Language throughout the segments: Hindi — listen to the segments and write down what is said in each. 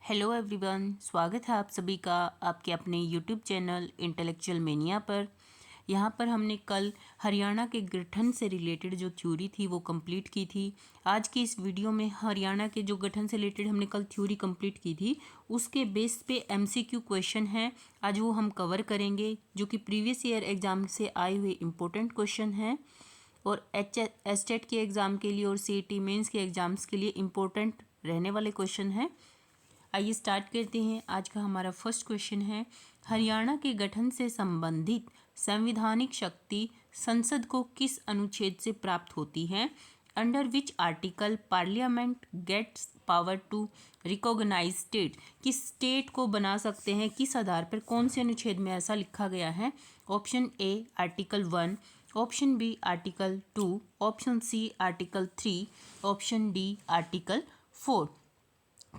हेलो एवरीवन, स्वागत है आप सभी का आपके अपने यूट्यूब चैनल इंटेलेक्चुअल मेनिया पर। यहाँ पर हमने कल हरियाणा के गठन से रिलेटेड जो थ्योरी थी वो कंप्लीट की थी। आज की इस वीडियो में हरियाणा के जो गठन से रिलेटेड हमने कल थ्योरी कंप्लीट की थी उसके बेस पे एमसीक्यू क्वेश्चन है, आज वो हम कवर करेंगे, जो कि प्रीवियस ईयर एग्जाम से आए हुए इम्पोर्टेंट क्वेश्चन हैं और एचटेट के एग्ज़ाम के लिए और सीईटी मेंस के एग्ज़ाम्स के लिए इम्पोर्टेंट रहने वाले क्वेश्चन हैं। आइए स्टार्ट करते हैं। आज का हमारा फर्स्ट क्वेश्चन है, हरियाणा के गठन से संबंधित संवैधानिक शक्ति संसद को किस अनुच्छेद से प्राप्त होती है? Under which article parliament gets power to recognize state? किस स्टेट को बना सकते हैं, किस आधार पर, कौन से अनुच्छेद में ऐसा लिखा गया है? Option A article 1, option B article 2, option C article 3, option D article 4।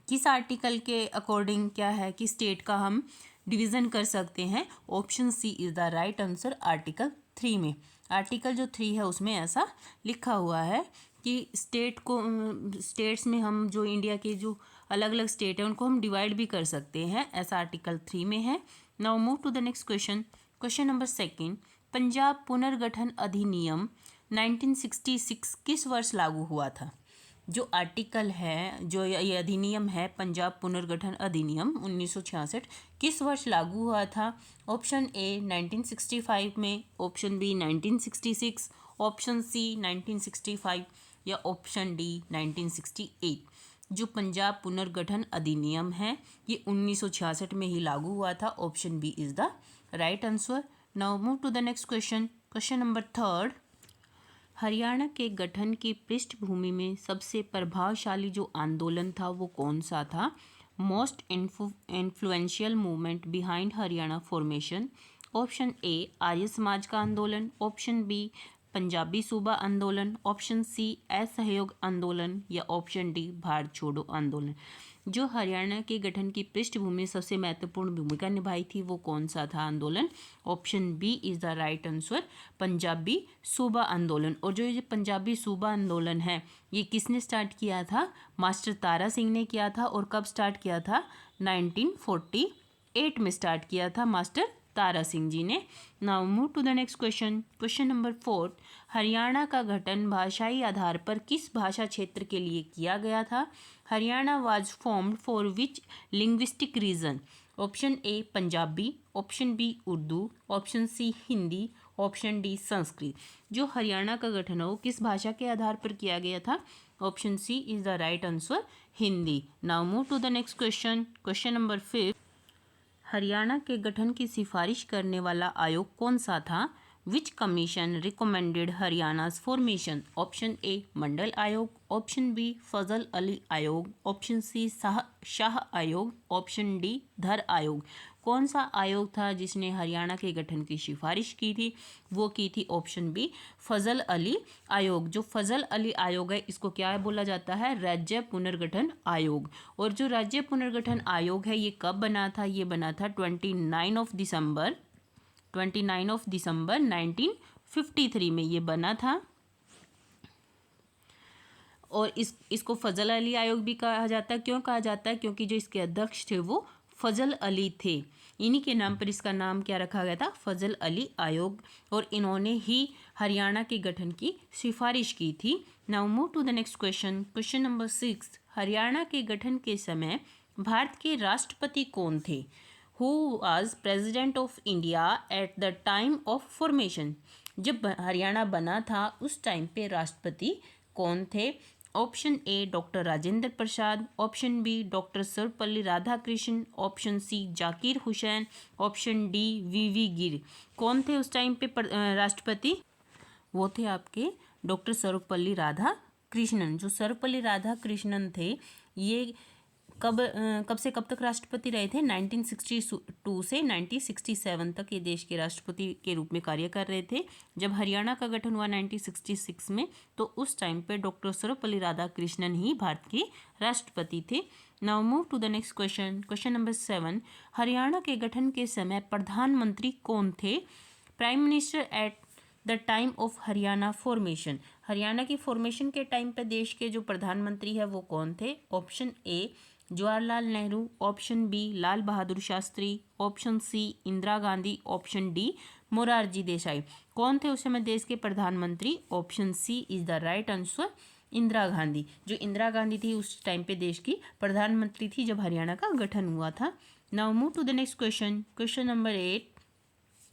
किस आर्टिकल के अकॉर्डिंग क्या है कि स्टेट का हम डिवीज़न कर सकते हैं? Option C is the right answer, article 3 में। आर्टिकल जो 3 है उसमें ऐसा लिखा हुआ है कि स्टेट को स्टेट्स में हम जो इंडिया के जो अलग अलग स्टेट हैं उनको हम डिवाइड भी कर सकते हैं, ऐसा आर्टिकल 3 में है। Now move to the next question. Question number second, Punjab पुनर्गठन अधिनियम 1966 किस वर्ष लागू हुआ था? जो आर्टिकल है, जो ये अधिनियम है, पंजाब पुनर्गठन अधिनियम 1966 किस वर्ष लागू हुआ था? ऑप्शन ए 1965 में, ऑप्शन बी 1966, ऑप्शन सी 1965 या ऑप्शन डी 1968। जो पंजाब पुनर्गठन अधिनियम है ये 1966 में ही लागू हुआ था। Option B is the right answer. Now move to the next question. Question number third, Haryana के गठन की पृष्ठभूमि में सबसे प्रभावशाली जो आंदोलन था वो कौन सा था? Most influential movement behind Haryana formation. Option A Arya Samaj का आंदोलन, ऑप्शन बी पंजाबी सूबा आंदोलन, ऑप्शन सी असहयोग आंदोलन या ऑप्शन डी भारत छोड़ो आंदोलन। जो हरियाणा के गठन की पृष्ठभूमि में सबसे महत्वपूर्ण भूमिका निभाई थी वो कौन सा था आंदोलन? Option B is the right answer, Punjabi सूबा आंदोलन। और जो ये पंजाबी सूबा आंदोलन है ये किसने स्टार्ट किया था? मास्टर तारा सिंह ने किया था। और कब स्टार्ट किया था? 1948 में स्टार्ट किया था मास्टर तारा सिंह जी ने। Now move to the next question. Question number 4, Haryana का गठन भाषाई आधार पर किस भाषा क्षेत्र के लिए किया गया था? Haryana was formed for which linguistic region? Option A Punjabi, option B Urdu, option C Hindi, option D Sanskrit. जो हरियाणा का गठन हो किस भाषा के आधार पर किया गया था? Option C is the right answer, Hindi. Now move to the next question. Question number 5, Haryana के गठन की सिफारिश करने वाला आयोग कौन सा था? Which commission recommended Haryana's formation? Option A Mandal आयोग, ऑप्शन बी फजल अली आयोग, ऑप्शन सी शाह आयोग, ऑप्शन डी धर आयोग। कौन सा आयोग था जिसने हरियाणा के गठन की सिफारिश की थी? वो की थी ऑप्शन बी फजल अली आयोग। जो फजल अली आयोग है इसको क्या बोला जाता है? राज्य पुनर्गठन आयोग। और जो राज्य पुनर्गठन आयोग है ये कब बना था? ये बना था 29 दिसंबर 1953 में ये बना था। और इसको फजल अली आयोग भी कहा जाता है। क्यों कहा जाता है? क्योंकि जो इसके अध्यक्ष थे वो फजल अली थे। इन्हीं के नाम पर इसका नाम क्या रखा गया था? फजल अली आयोग। और इन्होंने ही हरियाणा के गठन की सिफारिश की थी। Now move to the next question. Question number 6, Haryana के गठन के समय भारत के राष्ट्रपति कौन थे? Who was president of India at the time of formation? जब हरियाणा बना था उस टाइम पे राष्ट्रपति कौन थे? Option A doctor Rajendra Prasad, option B doctor Sarvepalli Radhakrishnan, option C Zakir Hussain, option D V V Giri. कौन थे उस टाइम पे राष्ट्रपति? वो थे आपके डॉक्टर सर्वपल्ली राधाकृष्णन। जो सर्वपल्ली राधाकृष्णन थे ये कब से कब तक राष्ट्रपति रहे थे? 1962 से 1967 तक ये देश के राष्ट्रपति के रूप में कार्य कर रहे थे। जब हरियाणा का गठन हुआ 1966 में तो उस टाइम पे डॉक्टर सर्वपल्ली राधाकृष्णन ही भारत के राष्ट्रपति थे। Now move to the next question. Question number 7, Haryana के गठन के समय प्रधानमंत्री कौन थे? Prime minister at the time of Haryana formation. Haryana की फॉर्मेशन के टाइम पे देश के जो प्रधानमंत्री है वो कौन थे? Option A Jawaharlal Nehru, option B Lal Bahadur Shastri, option C Indira Gandhi, option D Morarji Desai. कौन थे उस समय देश के प्रधानमंत्री? Option C is the right answer, Indira Gandhi. जो इंदिरा गांधी थी उस टाइम पे देश की प्रधानमंत्री थी जब हरियाणा का गठन हुआ था। Now move to the next question, question number 8।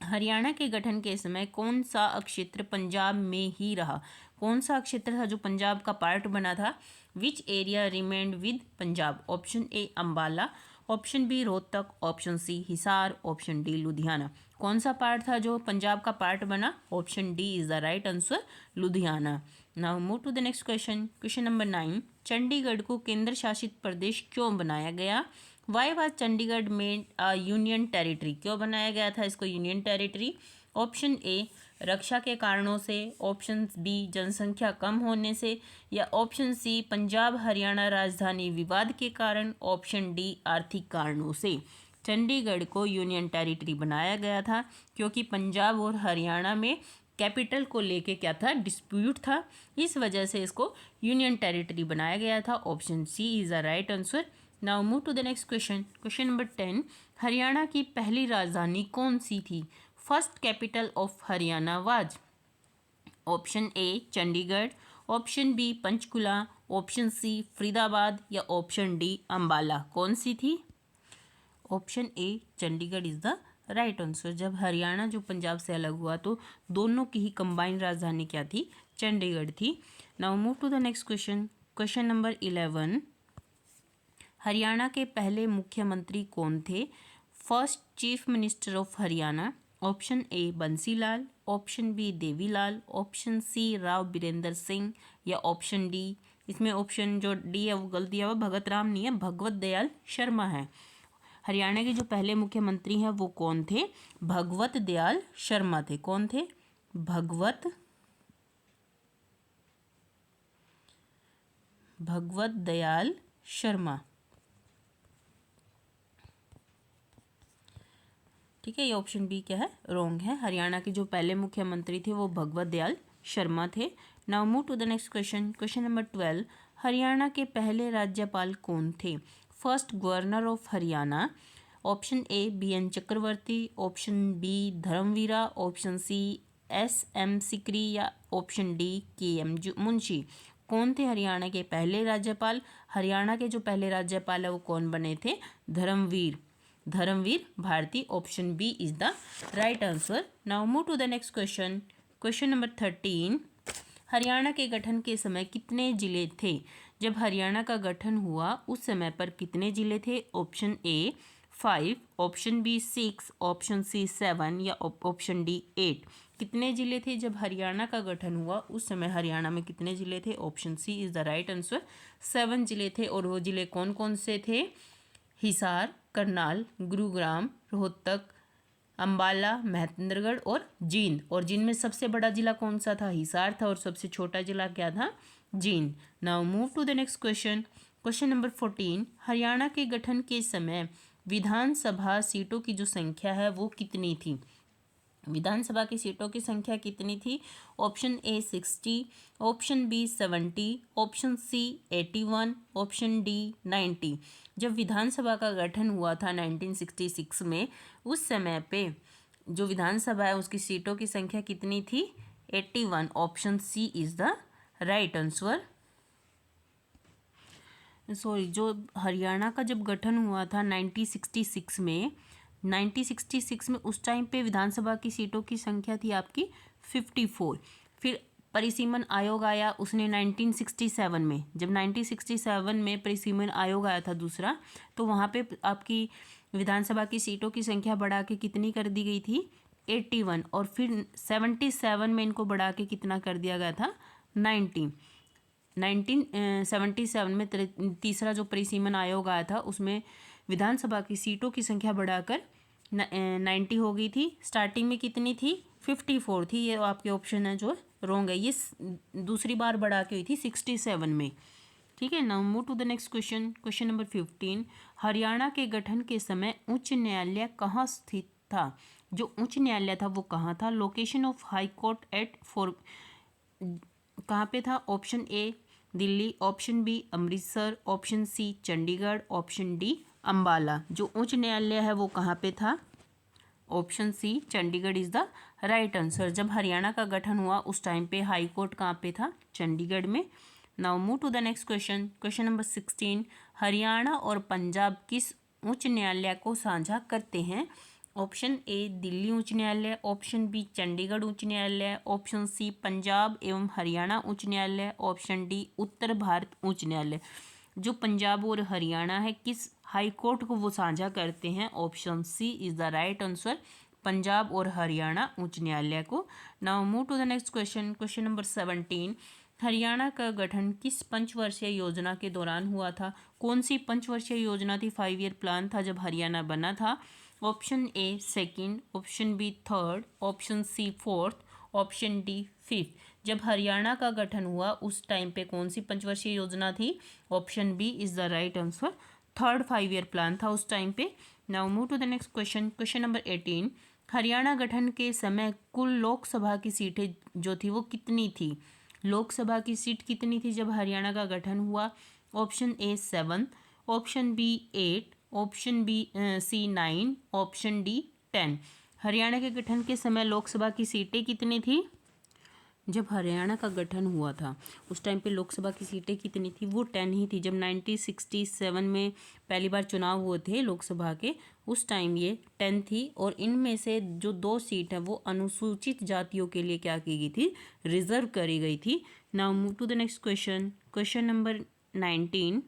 Haryana के गठन के समय कौन सा अक्षेत्र पंजाब में ही रहा? कौन सा अक्षेत्र था जो पंजाब का पार्ट बना था? Which area remained with Punjab? Option A Ambala, option B Rohtak, option C Hisar, option D Ludhiana. कौन सा पार्ट था जो पंजाब का पार्ट बना? Option D is the right answer, Ludhiana. Now move to the next question, question number 9। Chandigarh को केंद्र शासित प्रदेश क्यों बनाया गया? Why was Chandigarh made a union territory? क्यों बनाया गया था इसको यूनियन टेरिटरी? ऑप्शन ए रक्षा के कारणों से, ऑप्शन बी जनसंख्या कम होने से, या ऑप्शन सी पंजाब हरियाणा राजधानी विवाद के कारण, ऑप्शन डी आर्थिक कारणों से। चंडीगढ़ को यूनियन टेरिटरी बनाया गया था क्योंकि पंजाब और हरियाणा में कैपिटल को लेके क्या था? डिस्प्यूट था। इस वजह से इसको यूनियन टेरिटरी बनाया गया था। Option C is the right answer. Now move to the next question, question number 10। Haryana की पहली राजधानी कौन सी थी? First capital of Haryana was? Option A Chandigarh, option B Panchkula, option C Faridabad, या ऑप्शन डी अम्बाला। कौन सी थी? Option A Chandigarh is the right answer. जब हरियाणा जो पंजाब से अलग हुआ तो दोनों की ही कंबाइंड राजधानी क्या थी? चंडीगढ़ थी। Now move to the next question, question number 11। Haryana के पहले मुख्यमंत्री कौन थे? First chief minister of Haryana, option A Bansilal, option B Devilal, option C Rao Birendra Singh, या ऑप्शन डी, इसमें ऑप्शन जो डी है वो गलत दिया हुआ, भगत राम नहीं है, भगवत दयाल शर्मा है। हरियाणा के जो पहले मुख्यमंत्री हैं वो कौन थे? भगवत दयाल शर्मा थे। कौन थे? भगवत दयाल शर्मा। ठीक है, ये ऑप्शन बी क्या है? रॉन्ग है। हरियाणा के जो पहले मुख्यमंत्री थे वो भगवत दयाल शर्मा थे। Now move to the next question, question number 12। Haryana के पहले राज्यपाल कौन थे? First governor of Haryana, option A B N Chakravarti, option B Dharmavira, option C S M Sikri, या option D K M Munshi. कौन थे हरियाणा के पहले राज्यपाल? हरियाणा के जो पहले राज्यपाल है वो कौन बने थे? Dharamvir Bharati. Option B is the right answer. Now move to the next question, question number 13। Haryana के गठन के समय कितने जिले थे? जब हरियाणा का गठन हुआ उस समय पर कितने जिले थे? Option A 5, option B 6, option C 7, या ऑप्शन डी 8। कितने जिले थे जब हरियाणा का गठन हुआ उस समय हरियाणा में कितने जिले थे? Option C is the right answer, 7 जिले थे। और वो जिले कौन कौन से थे? हिसार, करनाल, गुरुग्राम, रोहतक, अम्बाला, महेंद्रगढ़ और जींद। और जींद में सबसे बड़ा जिला कौन सा था? हिसार था। और सबसे छोटा जिला क्या था? Jind. Now move to the next question, question number 14। Haryana के गठन के समय विधानसभा सीटों की जो संख्या है वो कितनी थी? विधानसभा की सीटों की संख्या कितनी थी? Option A 60, option B 70, option C 81, option D 90। जब विधानसभा का गठन हुआ था 1966 में, उस समय पे जो विधानसभा है उसकी सीटों की संख्या कितनी थी? 81। Option C is the right answer. Sorry, जो हरियाणा का जब गठन हुआ था 1966 में उस टाइम पे विधानसभा की सीटों की संख्या थी आपकी 54। फिर परिसीमन आयोग आया उसने 1967 में, जब 1967 में परिसीमन आयोग आया था दूसरा, तो वहाँ पे आपकी विधानसभा की सीटों की संख्या बढ़ा के कितनी कर दी गई थी? 81। और फिर 77 में इनको बढ़ा के कितना कर दिया गया था? 1977 में तीसरा जो परिसीमन आयोग आया था उसमें विधानसभा की सीटों की संख्या बढ़ाकर 90 हो गई थी। स्टार्टिंग में कितनी थी? 54 थी। ये आपके ऑप्शन है जो रॉन्ग है, ये दूसरी बार बढ़ा के हुई थी 67 में। ठीक है, now move to the next question, question number 15। Haryana के गठन के समय उच्च न्यायालय कहाँ स्थित था? जो उच्च न्यायालय था वो कहाँ था? Location of high court at for कहाँ पे था? Option A Delhi, option B Amritsar, option C Chandigarh, option D Ambala. जो उच्च न्यायालय है वो कहाँ पे था? Option C Chandigarh is the right answer. जब हरियाणा का गठन हुआ उस टाइम पे हाई कोर्ट कहाँ पे था? चंडीगढ़ में। Now move to the next question, question number 16। Haryana और पंजाब किस उच्च न्यायालय को साझा करते हैं? ऑप्शन ए दिल्ली उच्च न्यायालय, ऑप्शन बी चंडीगढ़ उच्च न्यायालय, ऑप्शन सी पंजाब एवं हरियाणा उच्च न्यायालय, ऑप्शन डी उत्तर भारत उच्च न्यायालय। जो पंजाब और हरियाणा है किस हाई कोर्ट को वो साझा करते हैं? Option C is the right answer, Punjab और हरियाणा उच्च न्यायालय को। Now move to the next question, question number 17। Haryana का गठन किस पंचवर्षीय योजना के दौरान हुआ था? कौन सी पंचवर्षीय योजना थी? 5 ईयर प्लान था जब हरियाणा बना था। Option A second, option B third, option C fourth, option D fifth. जब हरियाणा का गठन हुआ उस टाइम पे कौन सी पंचवर्षीय योजना थी? Option B is the right answer, third 5 year plan था उस टाइम पे। Now move to the next question, question number 18। Haryana गठन के समय कुल लोकसभा की सीटें जो थी वो कितनी थी? लोकसभा की सीट कितनी थी जब हरियाणा का गठन हुआ? Option A 7, option B 8, option B C 9, option D 10। Haryana के गठन के समय लोकसभा की सीटें कितनी थी? जब हरियाणा का गठन हुआ था उस टाइम पे लोकसभा की सीटें कितनी थी? वो 10 ही थी। जब 1967 में पहली बार चुनाव हुए थे लोकसभा के उस टाइम ये 10 थी, और इनमें से जो 2 सीट है वो अनुसूचित जातियों के लिए क्या की गई थी? रिजर्व करी गई थी। Now move to the next question, question number 19।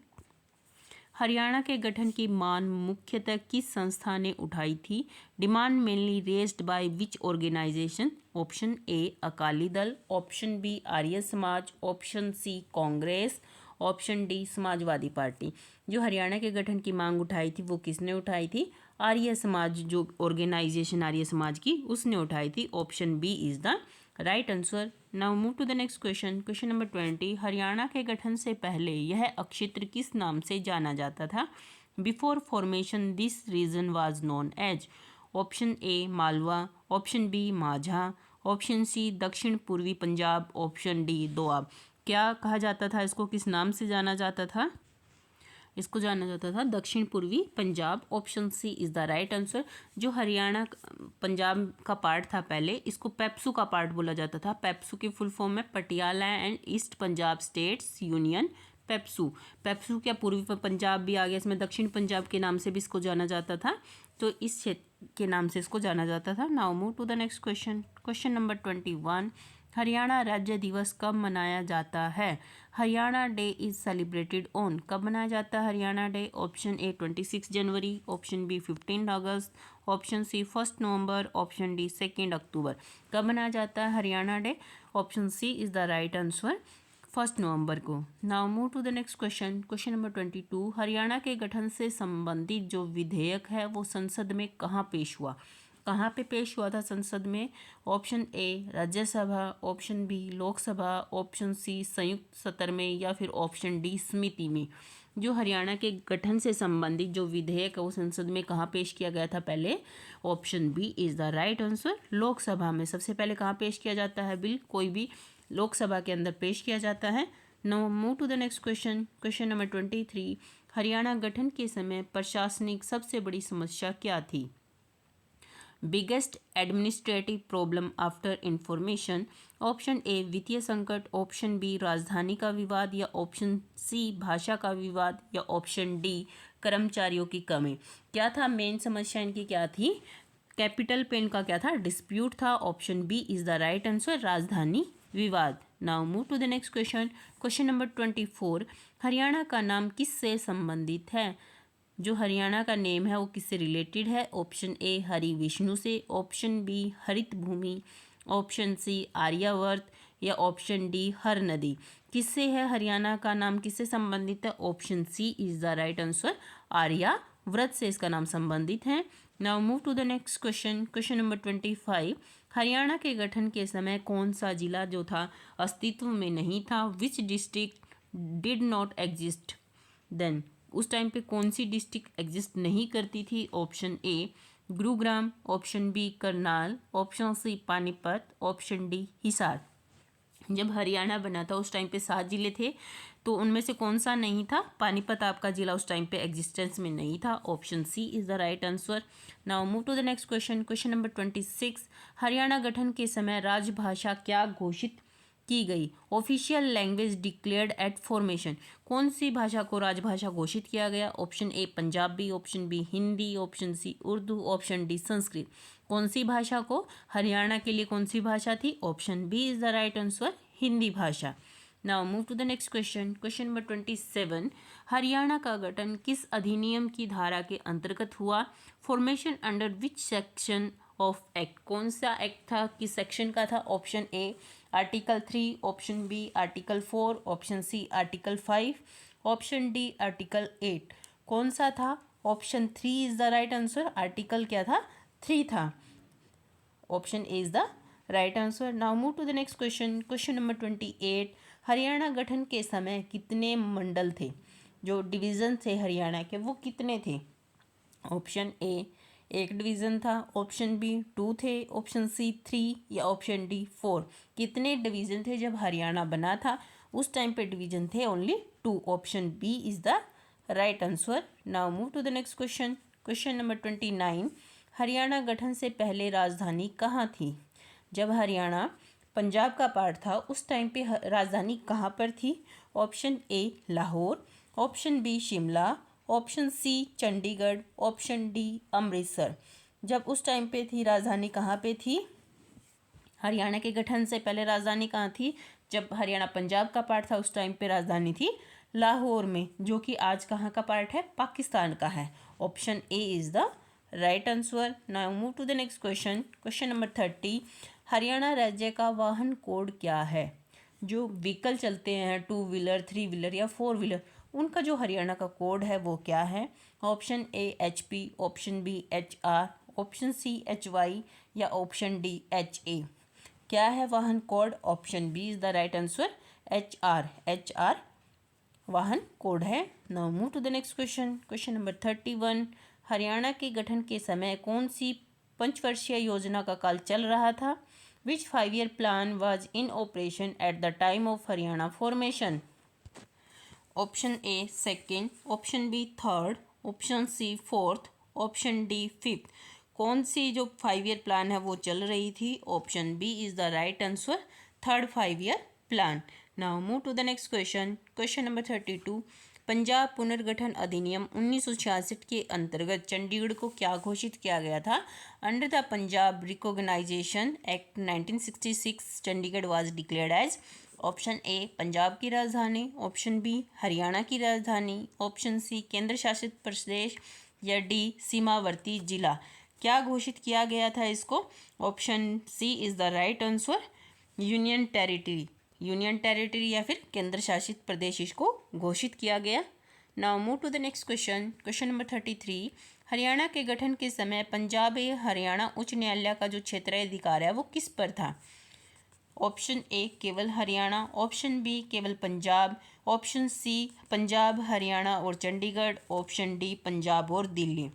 Haryana के गठन की मांग मुख्यतः किस संस्था ने उठाई थी? Demand mainly raised by which organisation? Option A Akali Dal, option B Arya Samaj, option C Congress, option D Samajwadi party. जो हरियाणा के गठन की मांग उठाई थी वो किसने उठाई थी? आर्य समाज, जो ऑर्गेनाइजेशन आर्य समाज की उसने उठाई थी। Option B is the right answer. Now move to the next question, question number 20। Haryana के गठन से पहले यह अक्षेत्र किस नाम से जाना जाता था? Before formation this region was known as. Option A Malwa, option B Majha, option C दक्षिण पूर्वी पंजाब, ऑप्शन डी दोआब। क्या कहा जाता था इसको? किस नाम से जाना जाता था? इसको जाना जाता था दक्षिण पूर्वी Punjab. Option C is the right answer. जो हरियाणा पंजाब का पार्ट था पहले, इसको पेप्सू का पार्ट बोला जाता था। पेप्सू की फुल फॉर्म है Patiala and east Punjab states union, PEPSU. PEPSU क्या पूर्वी पंजाब भी आ गया इसमें, दक्षिण पंजाब के नाम से भी इसको जाना जाता था, तो इस क्षेत्र के नाम से इसको जाना जाता था। Now move to the next question, question number 21। Haryana राज्य दिवस कब मनाया जाता है? Haryana day is celebrated on. कब मनाया जाता है हरियाणा डे? ऑप्शन ए 26 जनवरी, ऑप्शन बी 15 अगस्त, ऑप्शन सी 1 नवंबर, ऑप्शन डी 2 अक्टूबर। कब मनाया जाता है Haryana day? Option C is the right answer, 1 नवंबर को। Now move to the next question, question number 22। Haryana के गठन से संबंधित जो विधेयक है वो संसद में कहाँ पेश हुआ? कहाँ पे पेश हुआ था संसद में? Option A Rajya Sabha, option B Lok Sabha, option C संयुक्त सत्र में, या फिर ऑप्शन डी समिति में। जो हरियाणा के गठन से संबंधित जो विधेयक है वो संसद में कहाँ पेश किया गया था पहले? Option B is the right answer, Lok Sabha में। सबसे पहले कहाँ पेश किया जाता है बिल? कोई भी लोकसभा के अंदर पेश किया जाता है। Now move to the next question, question number 23। Haryana गठन के समय प्रशासनिक सबसे बड़ी समस्या क्या थी? Biggest administrative problem after information. Option A वित्तीय संकट, ऑप्शन बी राजधानी का विवाद, या ऑप्शन सी भाषा का विवाद, या ऑप्शन डी कर्मचारियों की कमी। क्या था मेन समस्या इनकी? क्या थी? कैपिटल पेन का क्या था? डिस्प्यूट था। Option B is the right answer, राजधानी विवाद। Now move to the next question, question number 24। Haryana का नाम किससे संबंधित है? जो हरियाणा का नेम है वो किससे रिलेटेड है? ऑप्शन ए हरि विष्णु से, ऑप्शन बी हरित भूमि, ऑप्शन सी आर्यावर्त, या ऑप्शन डी हर नदी। किससे है हरियाणा का नाम, किससे संबंधित है? Option C is the right answer, Aryavarta से इसका नाम संबंधित है। Now move to the next question, question number 25। Haryana के गठन के समय कौन सा जिला जो था अस्तित्व में नहीं था? Which district did not exist then? उस टाइम पे कौन सी डिस्ट्रिक्ट एग्जिस्ट नहीं करती थी? Option A Gurugram, option B Karnal, option C Panipat, option D Hisar. जब हरियाणा बना था उस टाइम पे 7 जिले थे, तो उनमें से कौन सा नहीं था? पानीपत आपका जिला उस टाइम पे एग्जिस्टेंस में नहीं था। Option C is the right answer. Now move to the next question. Question number 26। Haryana गठन के समय राजभाषा क्या घोषित की गई? Official language declared at formation. कौन सी भाषा को राजभाषा घोषित किया गया? Option A Punjabi, option B Hindi, option C Urdu, option D Sanskrit. कौन सी भाषा को हरियाणा के लिए कौन सी भाषा थी? Option B is the right answer, Hindi भाषा। Now move to the next question. Question number 27। Haryana का गठन किस अधिनियम की धारा के अंतर्गत हुआ? Formation under which section of act. कौन सा एक्ट था, किस सेक्शन का था? Option A article 3, option B article 4, option C article 5, option D article 8। कौन सा था? Option 3 is the right answer. Article क्या था? 3 था। Option A is the right answer. Now move to the next question. Question number 28। Haryana गठन के समय कितने मंडल थे? जो डिवीज़न थे हरियाणा के वो कितने थे? ऑप्शन ए 1 डिवीज़न था, ऑप्शन बी 2 थे, ऑप्शन सी 3 या ऑप्शन डी 4। कितने डिवीज़न थे जब हरियाणा बना था? उस टाइम पे डिवीज़न थे only 2। Option B is the right answer. Now move to the next question. Question number 29। Haryana गठन से पहले राजधानी कहाँ थी? जब हरियाणा पंजाब का पार्ट था उस टाइम पे राजधानी कहाँ पर थी? Option A Lahore, option B Shimla, option C Chandigarh, option D Amritsar. जब उस टाइम पे थी राजधानी कहाँ पे थी? हरियाणा के गठन से पहले राजधानी कहाँ थी? जब हरियाणा पंजाब का पार्ट था उस टाइम पे राजधानी थी लाहौर में, जो कि आज कहाँ का पार्ट है? पाकिस्तान का है। Option A is the right answer. Now move to the next question. Question number 30। Haryana राज्य का वाहन कोड क्या है? जो व्हीकल चलते हैं 2 व्हीलर, 3 व्हीलर या 4 व्हीलर, उनका जो हरियाणा का कोड है वो क्या है? Option A HP, option B HR, option C HY या ऑप्शन डी HA। क्या है वाहन code? Option B is the right answer, HR वाहन कोड है। Now move to the next question. Question number 31। Haryana के गठन के समय कौन सी पंचवर्षीय योजना का काल चल रहा था? Which 5-year plan was in operation at the time of Haryana formation? Option A 2nd, option B 3rd, option C 4th, option D 5th। कौन सी जो 5-year प्लान है वो चल रही थी? Option B is the right answer, 3rd 5-year plan. Now move to the next question. Question number 32। Punjab पुनर्गठन अधिनियम 1966 के अंतर्गत चंडीगढ़ को क्या घोषित किया गया था? Under the Punjab recognisation act 1966 Chandigarh was declared as. Option A Punjab की राजधानी, ऑप्शन बी हरियाणा की राजधानी, ऑप्शन सी केंद्र शासित प्रदेश या डी सीमावर्ती जिला। क्या घोषित किया गया था इसको? Option C is the right answer, union territory या फिर केंद्र शासित प्रदेश इसको घोषित किया गया। Now move to the next question. Question number 33। Haryana के गठन के समय पंजाब एवं हरियाणा उच्च न्यायालय का जो क्षेत्रीय अधिकार है वो किस पर था? ऑप्शन ए केवल हरियाणा, ऑप्शन बी केवल पंजाब, ऑप्शन सी पंजाब हरियाणा और चंडीगढ़, ऑप्शन डी पंजाब और दिल्ली।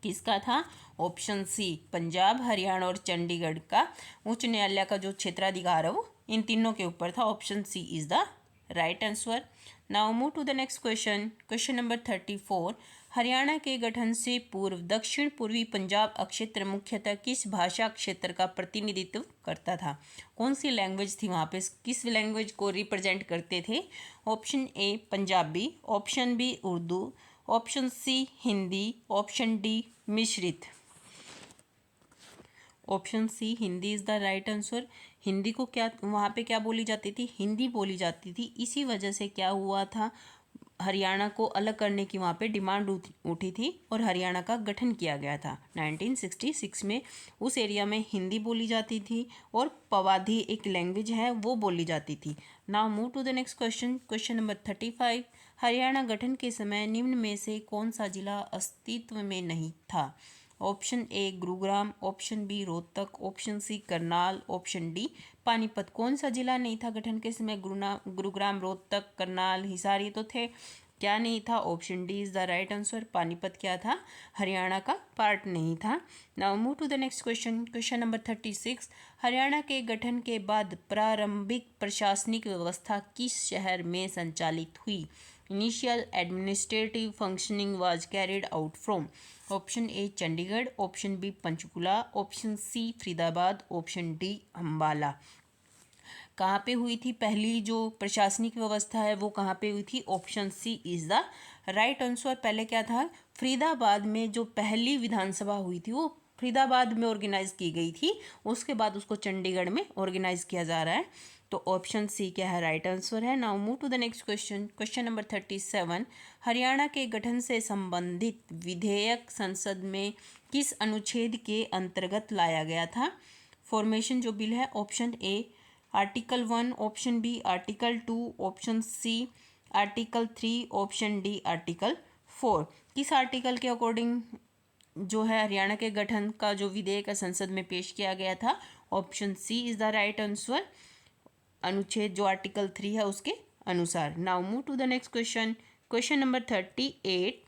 किसका था? ऑप्शन सी पंजाब हरियाणा और चंडीगढ़ का उच्च न्यायालय का जो क्षेत्राधिकार है वो इन तीनों के ऊपर था। Option C is the right answer. Now move to the next question. Question number 34। Haryana के गठन से पूर्व दक्षिण पूर्वी पंजाब क्षेत्र मुख्यतः किस भाषा क्षेत्र का प्रतिनिधित्व करता था? कौन सी लैंग्वेज थी वहाँ पे? किस लैंग्वेज को रिप्रेजेंट करते थे? Option A Punjabi, option B Urdu, option C Hindi, option D मिश्रित। Option C Hindi is the right answer. Hindi को क्या वहाँ पे क्या बोली जाती थी? हिंदी बोली जाती थी। इसी वजह से क्या हुआ था, हरियाणा को अलग करने की वहाँ पे डिमांड उठी थी और हरियाणा का गठन किया गया था 1966 में। उस एरिया में हिंदी बोली जाती थी और पवाधी एक लैंग्वेज है वो बोली जाती थी। Now move to the next question. Question number 35। Haryana गठन के समय निम्न में से कौन सा जिला अस्तित्व में नहीं था? Option A Gurugram, option B Rohtak, option C Karnal, option D Panipat. कौन सा जिला नहीं था गठन के समय? गुरुग्राम, रोहतक, करनाल, हिसार ये तो थे। क्या नहीं था? Option D is the right answer. Panipat क्या था? हरियाणा का पार्ट नहीं था। Now move to the next question. Question number 36। Haryana के गठन के बाद प्रारंभिक प्रशासनिक व्यवस्था किस शहर में संचालित हुई? Initial administrative functioning was carried out from. Option A Chandigarh, option B Panchkula, option C Faridabad, option D Ambala. कहाँ पे हुई थी पहली जो प्रशासनिक व्यवस्था है वो कहाँ पे हुई थी? Option C is the right answer. पहले क्या था? फरीदाबाद में जो पहली विधानसभा हुई थी वो फरीदाबाद में ऑर्गेनाइज की गई थी, उसके बाद उसको चंडीगढ़ में ऑर्गेनाइज किया जा रहा है। तो ऑप्शन सी क्या है? राइट आंसर है। Now move to the next question. Question number 37। Haryana के गठन से संबंधित विधेयक संसद में किस अनुच्छेद के अंतर्गत लाया गया था? फॉर्मेशन जो बिल है, option A article 1, option B article 2, option C article 3, option D article 4। किस आर्टिकल के अकॉर्डिंग जो है हरियाणा के गठन का जो विधेयक संसद में पेश किया गया था? Option C is the right answer. अनुच्छेद जो आर्टिकल 3 है उसके अनुसार। Now move to the next question. Question number 38।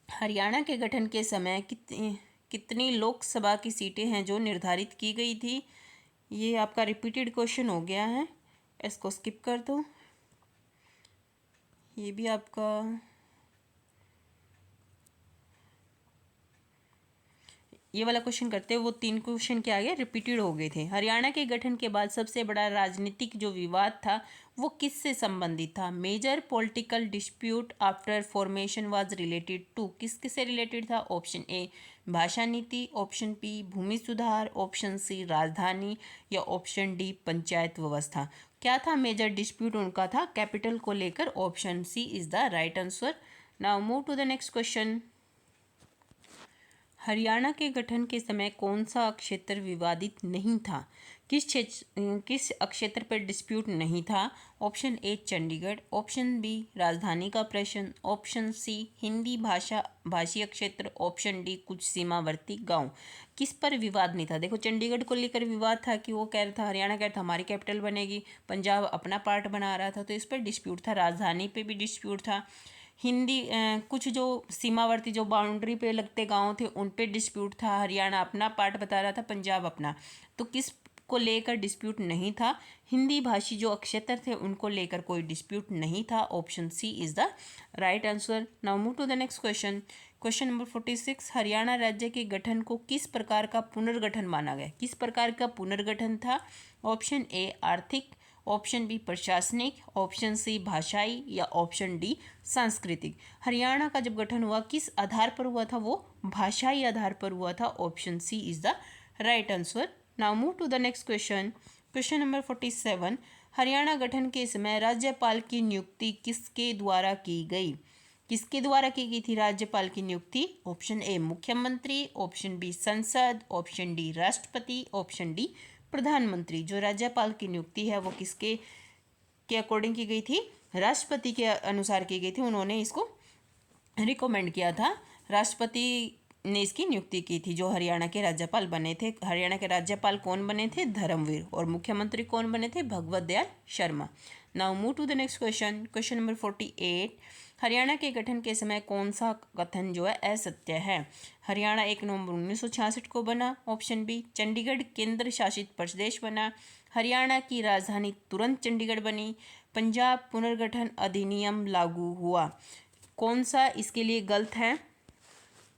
Haryana के गठन के समय कितनी लोकसभा की सीटें हैं जो निर्धारित की गई थी? ये आपका रिपीटेड क्वेश्चन हो गया है, इसको स्किप कर दो। ये भी आपका ये वाला क्वेश्चन करते हैं, वो 3 क्वेश्चन के आगे रिपीटेड हो गए थे। हरियाणा के गठन के बाद सबसे बड़ा राजनीतिक जो विवाद था वो किससे संबंधित था? Major political dispute after formation was related to. किससे रिलेटेड था? ऑप्शन ए भाषा नीति, ऑप्शन बी भूमि सुधार, ऑप्शन सी राजधानी, या ऑप्शन डी पंचायत व्यवस्था। क्या था मेजर डिस्प्यूट? उनका था कैपिटल को लेकर। Option C is the right answer. Now move to the next question. Haryana के गठन के समय कौन सा क्षेत्र विवादित नहीं था? किस क्षेत्र पर डिस्प्यूट नहीं था? Option A Chandigarh, option B राजधानी का प्रश्न, ऑप्शन सी हिंदी भाषीय क्षेत्र, ऑप्शन डी कुछ सीमावर्ती गांव। किस पर विवाद नहीं था? देखो, चंडीगढ़ को लेकर विवाद था कि वो कह रहा था, हरियाणा कह रहा था हमारी कैपिटल बनेगी, पंजाब अपना पार्ट बना रहा था, तो इस पर डिस्प्यूट था। राजधानी पे भी डिस्प्यूट था। हिंदी कुछ जो सीमावर्ती जो बाउंड्री पे लगते गांव थे उन पे डिस्प्यूट था। हरियाणा अपना पार्ट बता रहा था, पंजाब अपना। तो किस को लेकर डिस्प्यूट नहीं था? हिंदी भाषी जो क्षेत्र थे उनको लेकर कोई डिस्प्यूट नहीं था। Option C is the right answer. Now move to the next question. Question number 46। Haryana राज्य के गठन को किस प्रकार का पुनर्गठन माना गया? किस प्रकार का पुनर्गठन था? ऑप्शन ए आर्थिक, ऑप्शन बी प्रशासनिक, ऑप्शन सी भाषाई, या ऑप्शन डी सांस्कृतिक। हरियाणा का जब गठन हुआ किस आधार पर हुआ था? वो भाषाई आधार पर हुआ था। Option C is the right answer. Now move to the next question. Question number 47। Haryana गठन के समय राज्यपाल की नियुक्ति किसके द्वारा की गई? किसके द्वारा की गई थी राज्यपाल की नियुक्ति? ऑप्शन ए मुख्यमंत्री, ऑप्शन बी संसद, ऑप्शन डी राष्ट्रपति, ऑप्शन डी प्रधानमंत्री। जो राज्यपाल की नियुक्ति है वो किसके अकॉर्डिंग की गई थी? राष्ट्रपति के अनुसार की गई थी। उन्होंने इसको रिकमेंड किया था, राष्ट्रपति ने इसकी नियुक्ति की थी। जो हरियाणा के राज्यपाल बने थे, हरियाणा के राज्यपाल कौन बने थे? धर्मवीर। और मुख्यमंत्री कौन बने थे? Bhagwat Dayal Sharma. Now move to the next question. Question number 48। Haryana के गठन के समय कौन सा कथन जो है असत्य है? हरियाणा 1 नवंबर 1966 को बना। ऑप्शन बी चंडीगढ़ केंद्र शासित प्रदेश बना। हरियाणा की राजधानी तुरंत चंडीगढ़ बनी। पंजाब पुनर्गठन अधिनियम लागू हुआ। कौन सा इसके लिए गलत है?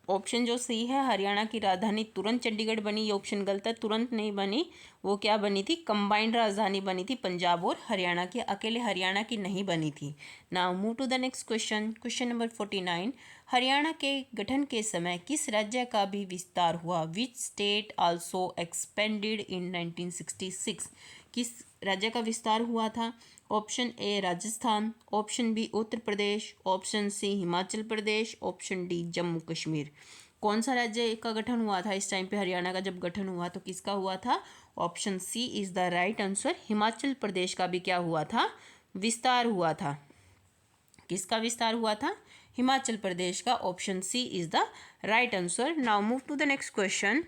ऑप्शन जो सही है, हरियाणा की राजधानी तुरंत चंडीगढ़ बनी, ये ऑप्शन गलत है। तुरंत नहीं बनी, वो क्या बनी थी? कंबाइंड राजधानी बनी थी पंजाब और हरियाणा की, अकेले हरियाणा की नहीं बनी थी। Now move to the next question. Question number 49। Haryana के गठन के समय किस राज्य का भी विस्तार हुआ? Which state also expanded in 1966? किस राज्य का विस्तार हुआ था? Option A Rajasthan, option B Uttar Pradesh, option C Himachal Pradesh, option D Jammu Kashmir. कौन सा राज्य का गठन हुआ था इस टाइम पे? हरियाणा का जब गठन हुआ तो किसका हुआ था? Option C is the right answer. Himachal Pradesh का भी क्या हुआ था? विस्तार हुआ था। किसका विस्तार हुआ था? हिमाचल प्रदेश का। Option C is the right answer. Now move to the next question.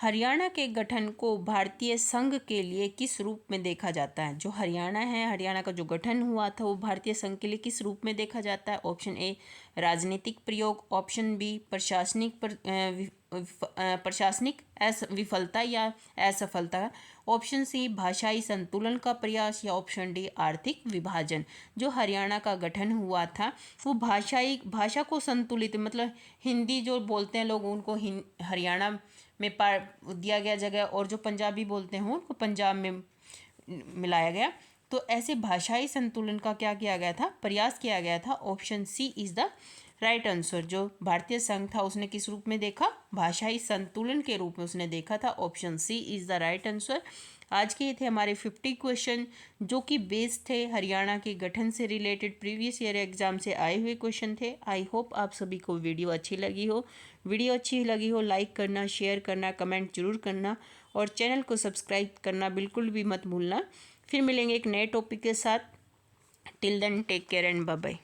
Haryana के गठन को भारतीय संघ के लिए किस रूप में देखा जाता है? जो हरियाणा है, हरियाणा का जो गठन हुआ था वो भारतीय संघ के लिए किस रूप में देखा जाता है? ऑप्शन ए राजनीतिक प्रयोग, ऑप्शन बी प्रशासनिक विफलता या असफलता, ऑप्शन सी भाषाई संतुलन का प्रयास या ऑप्शन डी आर्थिक विभाजन। जो हरियाणा का गठन हुआ था वो भाषा को संतुलित, मतलब हिंदी जो बोलते हैं लोग उनको हरियाणा में दिया गया जगह, और जो पंजाबी बोलते हैं उनको पंजाब में मिलाया गया। तो ऐसे भाषाई संतुलन का क्या किया गया था? प्रयास किया गया था। Option C is the right answer. जो भारतीय संघ था उसने किस रूप में देखा? भाषाई संतुलन के रूप में उसने देखा था। Option C is the right answer. आज के ये थे हमारे 50 क्वेश्चन जो कि बेस्ड थे हरियाणा के गठन से रिलेटेड, प्रीवियस ईयर एग्जाम से आए हुए क्वेश्चन थे। आई होप आप सभी को वीडियो अच्छी लगी हो। वीडियो अच्छी लगी हो लाइक करना, शेयर करना, कमेंट जरूर करना और चैनल को सब्सक्राइब करना बिल्कुल भी मत भूलना। फिर मिलेंगे एक नए टॉपिक के साथ। Till then take care and bye bye.